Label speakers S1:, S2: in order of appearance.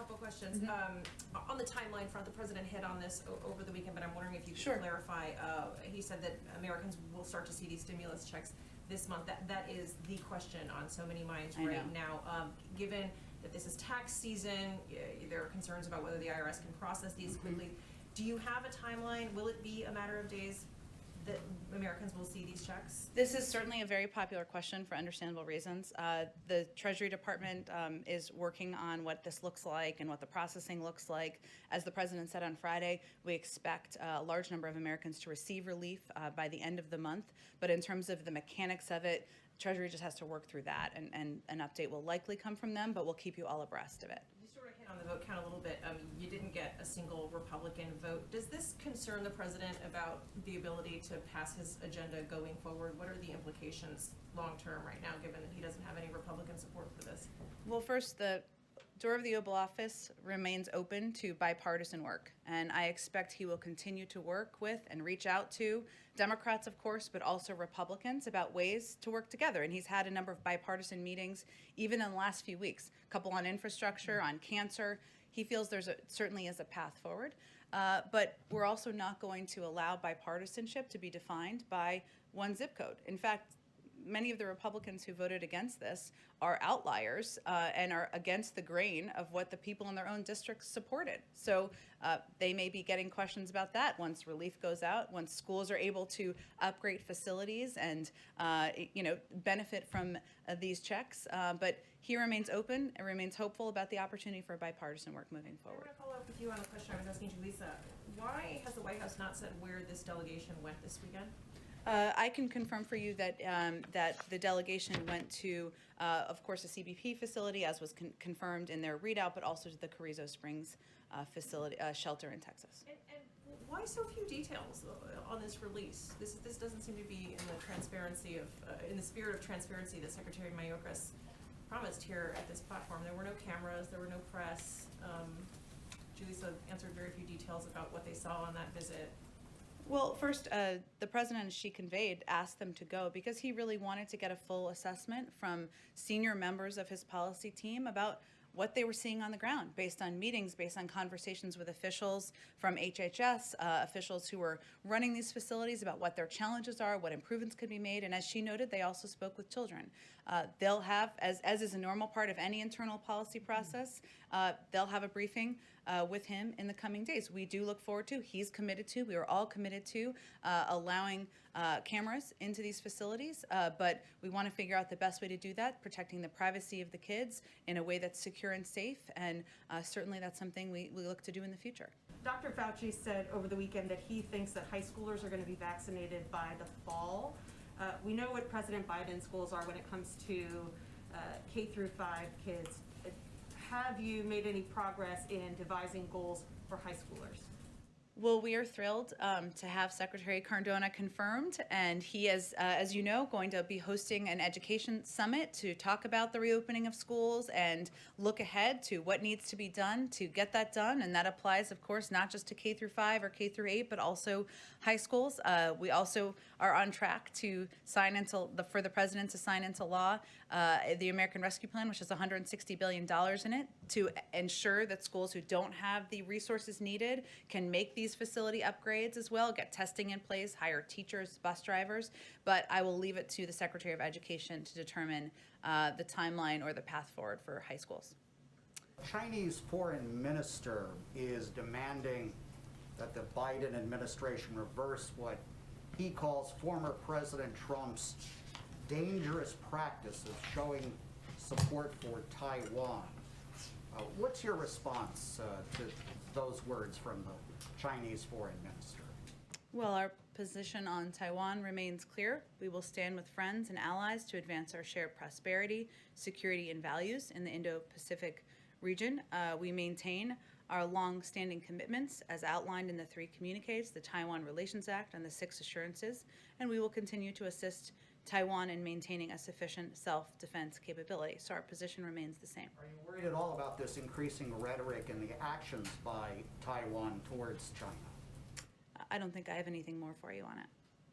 S1: couple questions. On the timeline front, the president hit on this over the weekend, but I'm wondering if you could
S2: Sure.
S1: clarify. He said that Americans will start to see these stimulus checks this month. That is the question on so many minds right now. Given that this is tax season, there are concerns about whether the IRS can process these quickly. Do you have a timeline? Will it be a matter of days that Americans will see these checks?
S2: This is certainly a very popular question for understandable reasons. The Treasury Department is working on what this looks like and what the processing looks like. As the president said on Friday, we expect a large number of Americans to receive relief by the end of the month. But in terms of the mechanics of it, Treasury just has to work through that, and an update will likely come from them, but we'll keep you all abreast of it.
S1: You sort of hit on the vote count a little bit. You didn't get a single Republican vote. Does this concern the president about the ability to pass his agenda going forward? What are the implications long term right now, given that he doesn't have any Republican support for this?
S2: Well, first, the door of the Oval Office remains open to bipartisan work, and I expect he will continue to work with and reach out to Democrats, of course, but also Republicans about ways to work together. And he's had a number of bipartisan meetings, even in the last few weeks, a couple on infrastructure, on cancer. He feels certainly is a path forward, but we're also not going to allow bipartisanship to be defined by one zip code. In fact, many of the Republicans who voted against this are outliers and are against the grain of what the people in their own districts supported. So they may be getting questions about that once relief goes out, once schools are able to upgrade facilities and benefit from these checks. But he remains open and remains hopeful about the opportunity for bipartisan work moving forward.
S1: I want to follow up with you on a question I was asking Julissa. Why has the White House not said where this delegation went this weekend?
S2: I can confirm for you that that the delegation went to, of course, a CBP facility, as was confirmed in their readout, but also to the Carrizo Springs facility shelter in Texas.
S1: And why so few details on this release? This doesn't seem to be in the transparency of, in the spirit of transparency that Secretary Mayorkas promised here at this platform. There were no cameras, there were no press. Julissa answered very few details about what they saw on that visit.
S2: Well, first, the president, as she conveyed, asked them to go because he really wanted to get a full assessment from senior members of his policy team about what they were seeing on the ground, based on meetings, based on conversations with officials from HHS, officials who were running these facilities about what their challenges are, what improvements could be made. And as she noted, they also spoke with children. They'll have, as is a normal part of any internal policy process, they'll have a briefing with him in the coming days. We do look forward to, he's committed to, we are all committed to allowing cameras into these facilities, but we want to figure out the best way to do that, protecting the privacy of the kids in a way that's secure and safe, and certainly that's something we look to do in the future.
S3: Dr. Fauci said over the weekend that he thinks that high schoolers are going to be vaccinated by the fall. We know what President Biden's goals are when it comes to K through 5 kids. Have you made any progress in devising goals for high schoolers?
S2: Well, we are thrilled to have Secretary Cardona confirmed, and he is, as you know, going to be hosting an education summit to talk about the reopening of schools and look ahead to what needs to be done to get that done. And that applies, of course, not just to K through 5 or K through 8, but also high schools. We also are on track to sign for the president to sign into law the American Rescue Plan, which has $160 billion in it, to ensure that schools who don't have the resources needed can make these facility upgrades as well, get testing in place, hire teachers, bus drivers. But I will leave it to the Secretary of Education to determine the timeline or the path forward for high schools.
S4: Chinese foreign minister is demanding that the Biden administration reverse what he calls former President Trump's dangerous practice of showing support for Taiwan. What's your response to those words from the Chinese foreign minister?
S2: Well, our position on Taiwan remains clear. We will stand with friends and allies to advance our shared prosperity, security, and values in the Indo-Pacific region. We maintain our long-standing commitments as outlined in the 3 communiques, the Taiwan Relations Act and the 6 assurances, and we will continue to assist Taiwan in maintaining a sufficient self-defense capability. So our position remains the same.
S4: Are you worried at all about this increasing rhetoric and the actions by Taiwan towards China?
S2: I don't think I have anything more for you on it.